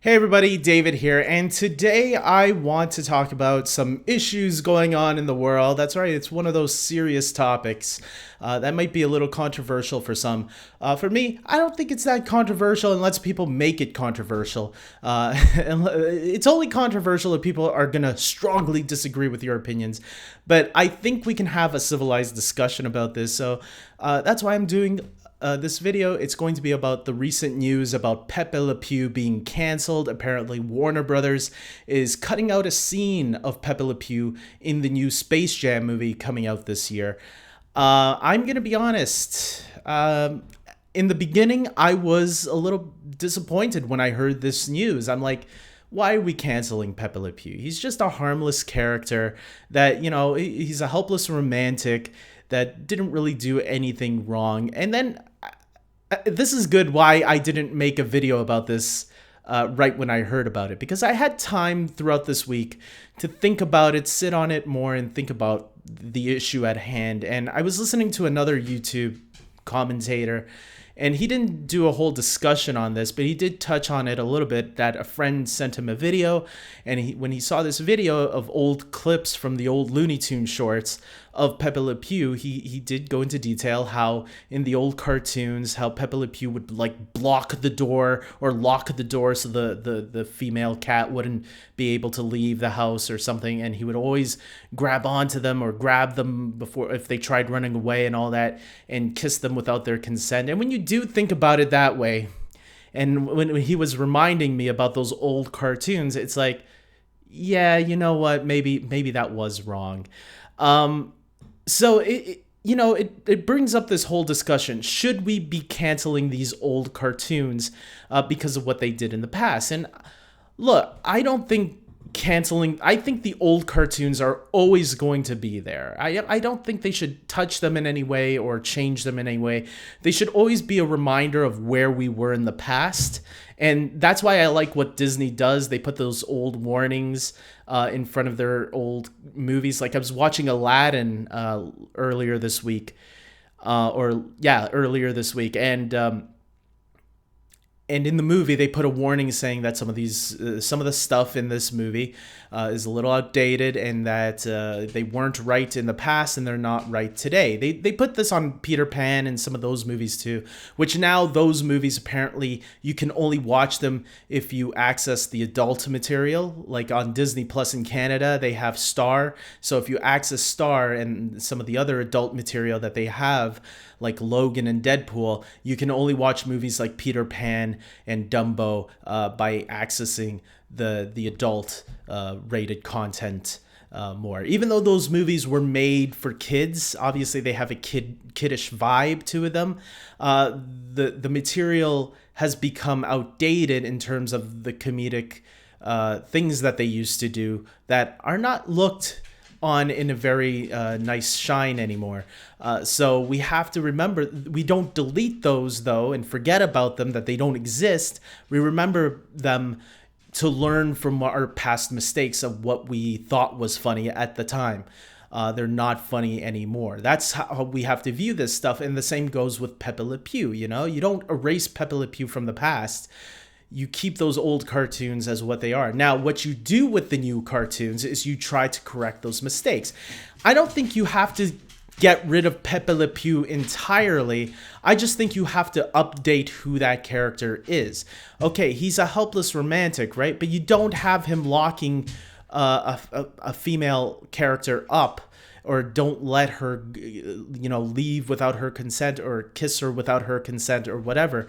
Hey everybody, David here, and today I want to talk about some issues going on in the world. That's right, it's one of those serious topics that might be a little controversial for some. For me, I don't think it's that controversial unless people make it controversial. It's only controversial if people are going to strongly disagree with your opinions. But I think we can have a civilized discussion about this, so that's why I'm doing this video. It's going to be about the recent news about Pepe Le Pew being canceled. Apparently, Warner Brothers is cutting out a scene of Pepe Le Pew in the new Space Jam movie coming out this year. I'm going to be honest. In the beginning, I was a little disappointed when I heard this news. I'm like, why are we canceling Pepe Le Pew? He's just a harmless character that, he's a helpless romantic that didn't really do anything wrong. And then this is good why I didn't make a video about this right when I heard about it, because I had time throughout this week to think about it, sit on it more, and think about the issue at hand. And I was listening to another YouTube commentator, and he didn't do a whole discussion on this, but he did touch on it a little bit, that a friend sent him a video, and when he saw this video of old clips from the old Looney Tunes shorts of Pepe Le Pew, he did go into detail how in the old cartoons, how Pepe Le Pew would like block the door or lock the door so the female cat wouldn't be able to leave the house or something, and he would always grab onto them or grab them before if they tried running away and all that, and kiss them without their consent. And when you do think about it that way, and when he was reminding me about those old cartoons, it's like, yeah, you know what, maybe that was wrong. So it brings up this whole discussion. Should we be canceling these old cartoons because of what they did in the past? And look, I don't think I think the old cartoons are always going to be there. I don't think they should touch them in any way or change them in any way. They should always be a reminder of where we were in the past. And that's why I like what Disney does. They put those old warnings in front of their old movies. Like I was watching Aladdin earlier this week. Earlier this week. And in the movie, they put a warning saying that some of the stuff in this movie is a little outdated, and that they weren't right in the past and they're not right today. They put this on Peter Pan and some of those movies too, which now those movies apparently you can only watch them if you access the adult material. Like on Disney Plus in Canada, they have Star. So if you access Star and some of the other adult material that they have, like Logan and Deadpool, you can only watch movies like Peter Pan and Dumbo by accessing the adult rated content more. Even though those movies were made for kids, obviously they have a kiddish vibe to them. The material has become outdated in terms of the comedic things that they used to do that are not looked on in a very nice shine anymore. So we have to remember, we don't delete those though and forget about them, that they don't exist. We remember them to learn from our past mistakes of what we thought was funny at the time. They're not funny anymore. That's how we have to view this stuff. And the same goes with Pepe Le Pew. You don't erase Pepe Le Pew from the past. You keep those old cartoons as what they are. Now, what you do with the new cartoons is you try to correct those mistakes. I don't think you have to get rid of Pepe Le Pew entirely. I just think you have to update who that character is. Okay, he's a helpless romantic, right? But you don't have him locking a female character up, or don't let her, leave without her consent, or kiss her without her consent, or whatever.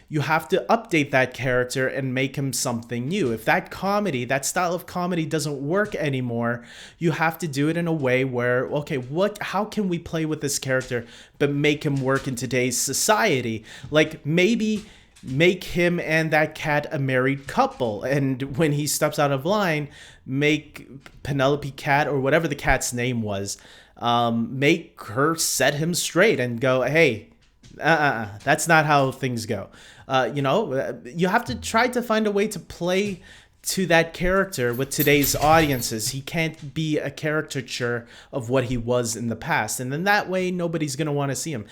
You have to update that character and make him something new. If that style of comedy doesn't work anymore, you have to do it in a way where, okay, how can we play with this character but make him work in today's society? Like maybe make him and that cat a married couple, and when he steps out of line, make Penelope Cat, or whatever the cat's name was, make her set him straight and go, hey, that's not how things go. You have to try to find a way to play to that character with today's audiences. He can't be a caricature of what he was in the past. And then that way, nobody's going to want to see him.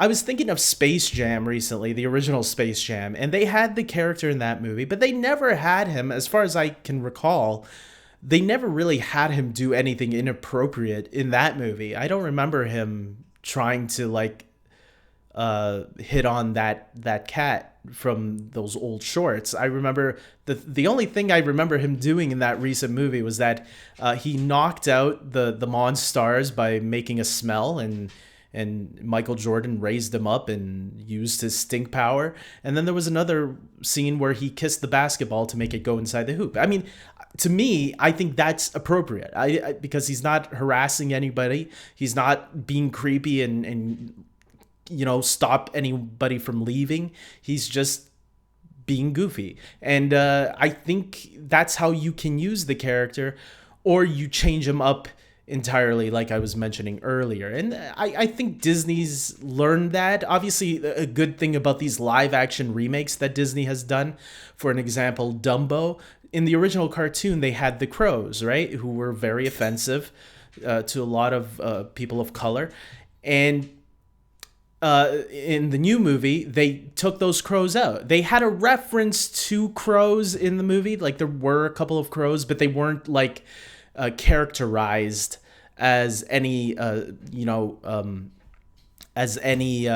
I was thinking of Space Jam recently, the original Space Jam, and they had the character in that movie, but they never had him, as far as I can recall, they never really had him do anything inappropriate in that movie. I don't remember him trying to like hit on that cat from those old shorts. I remember the only thing I remember him doing in that recent movie was that he knocked out the Monstars by making a smell, and Michael Jordan raised him up and used his stink power. And then there was another scene where he kissed the basketball to make it go inside the hoop. I mean, to me, I think that's appropriate. Because he's not harassing anybody. He's not being creepy and stop anybody from leaving. He's just being goofy. And I think that's how you can use the character, or you change him up entirely, like I was mentioning earlier. And I think Disney's learned that. Obviously, a good thing about these live action remakes that Disney has done, for an example, Dumbo, in the original cartoon, they had the crows, right? Who were very offensive to a lot of people of color. And in the new movie, they took those crows out. They had a reference to crows in the movie. Like, there were a couple of crows, but they weren't like characterized as any, as any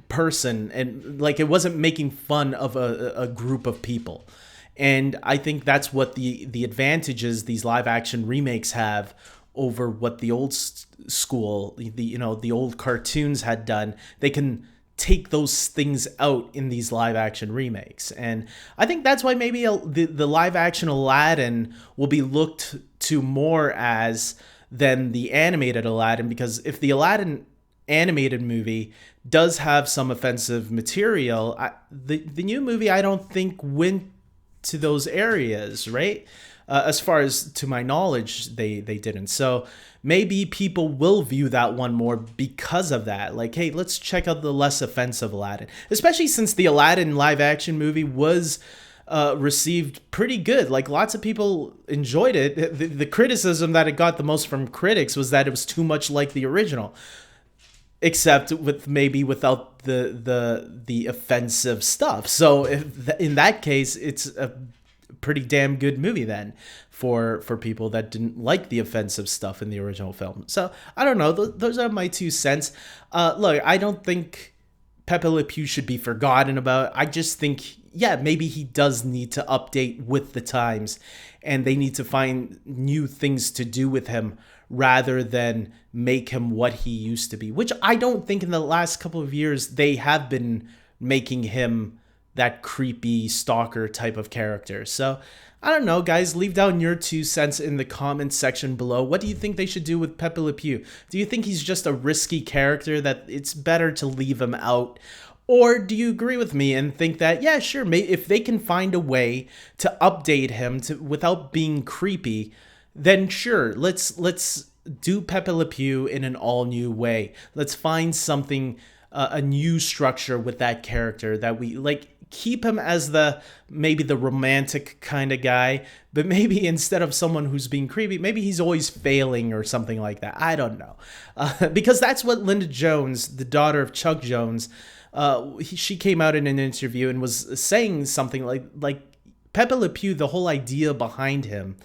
person. And like, it wasn't making fun of a group of people. And I think that's what the advantages these live action remakes have over what the old school, the old cartoons had done. They can take those things out in these live action remakes. And I think that's why maybe the live action Aladdin will be looked to more as than the animated Aladdin, because if the Aladdin animated movie does have some offensive material, the new movie I don't think went to those areas, right? As far as to my knowledge, they didn't. So maybe people will view that one more because of that. Like, hey, let's check out the less offensive Aladdin, especially since the Aladdin live action movie was received pretty good. Like, lots of people enjoyed it. The criticism that it got the most from critics was that it was too much like the original, except without the offensive stuff. So in that case, it's a pretty damn good movie then for people that didn't like the offensive stuff in the original film. So I don't know. Those are my 2 cents. Look, I don't think Pepe Le Pew should be forgotten about. I just think, yeah, maybe he does need to update with the times, and they need to find new things to do with him rather than make him what he used to be, which I don't think in the last couple of years they have been making him that creepy stalker type of character. So I don't know, guys, leave down your 2 cents in the comments section below. What do you think they should do with Pepe Le Pew? Do you think he's just a risky character that it's better to leave him out? Or do you agree with me and think that, yeah, sure, if they can find a way to update him without being creepy, then sure, let's do Pepe Le Pew in an all new way. Let's find something, a new structure with that character that we like. Keep him as maybe the romantic kind of guy, but maybe instead of someone who's being creepy, maybe he's always failing or something like that. I don't know. Because that's what Linda Jones, the daughter of Chuck Jones, she came out in an interview and was saying something like Pepe Le Pew, the whole idea behind him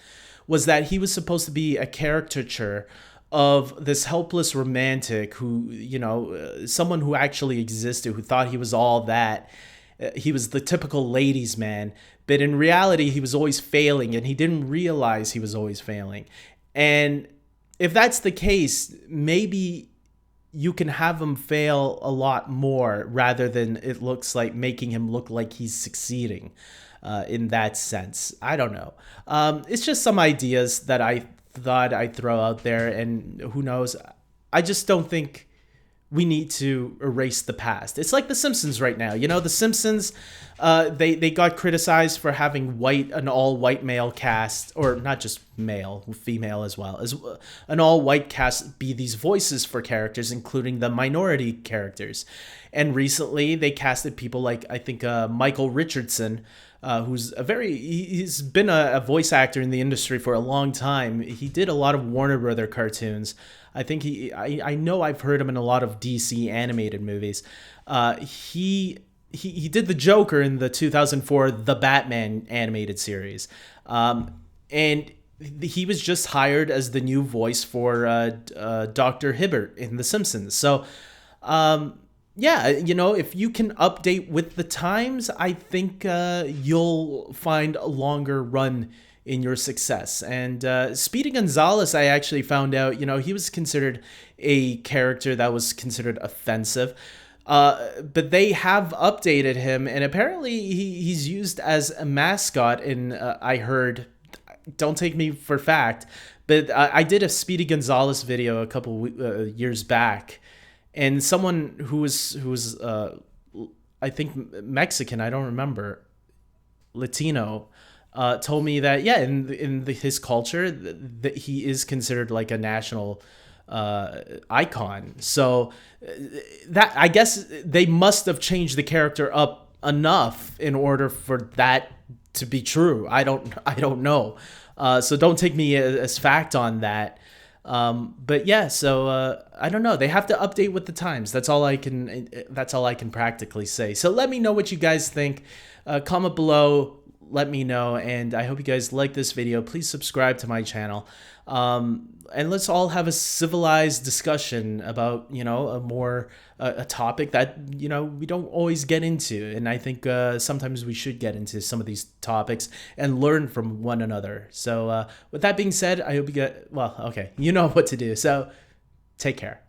was that he was supposed to be a caricature of this helpless romantic who, someone who actually existed, who thought he was all that. He was the typical ladies' man, but in reality, he was always failing, and he didn't realize he was always failing. And if that's the case, maybe you can have him fail a lot more rather than it looks like making him look like he's succeeding in that sense. I don't know. It's just some ideas that I thought I'd throw out there, and who knows? I just don't think we need to erase the past. It's like The Simpsons right now. The Simpsons, they got criticized for having an all-white male cast, or not just male, female as well, as an all-white cast be these voices for characters, including the minority characters. And recently, they casted people like, I think, Michael Richardson who's he's been a voice actor in the industry for a long time. He did a lot of Warner Brother cartoons. I think I know I've heard him in a lot of DC animated movies. He did the Joker in the 2004 The Batman animated series, and he was just hired as the new voice for Dr. Hibbert in The Simpsons. So, yeah, if you can update with the times, I think you'll find a longer run in your success. And Speedy Gonzalez, I actually found out, he was considered a character that was considered offensive. But they have updated him, and apparently he's used as a mascot in, I heard, don't take me for fact, but I did a Speedy Gonzalez video a couple years back, and someone who was I think Mexican, I don't remember, Latino, told me that in his culture that he is considered like a national icon. So that, I guess they must have changed the character up enough in order for that to be true. I don't know. So don't take me as fact on that. But yeah, so I don't know. They have to update with the times. That's all I can practically say. So let me know what you guys think. Comment below. Let me know, and I hope you guys like this video. Please subscribe to my channel, and let's all have a civilized discussion about a topic that we don't always get into, and I think sometimes we should get into some of these topics and learn from one another. So with that being said, I hope you get, well, okay, you know what to do, so take care.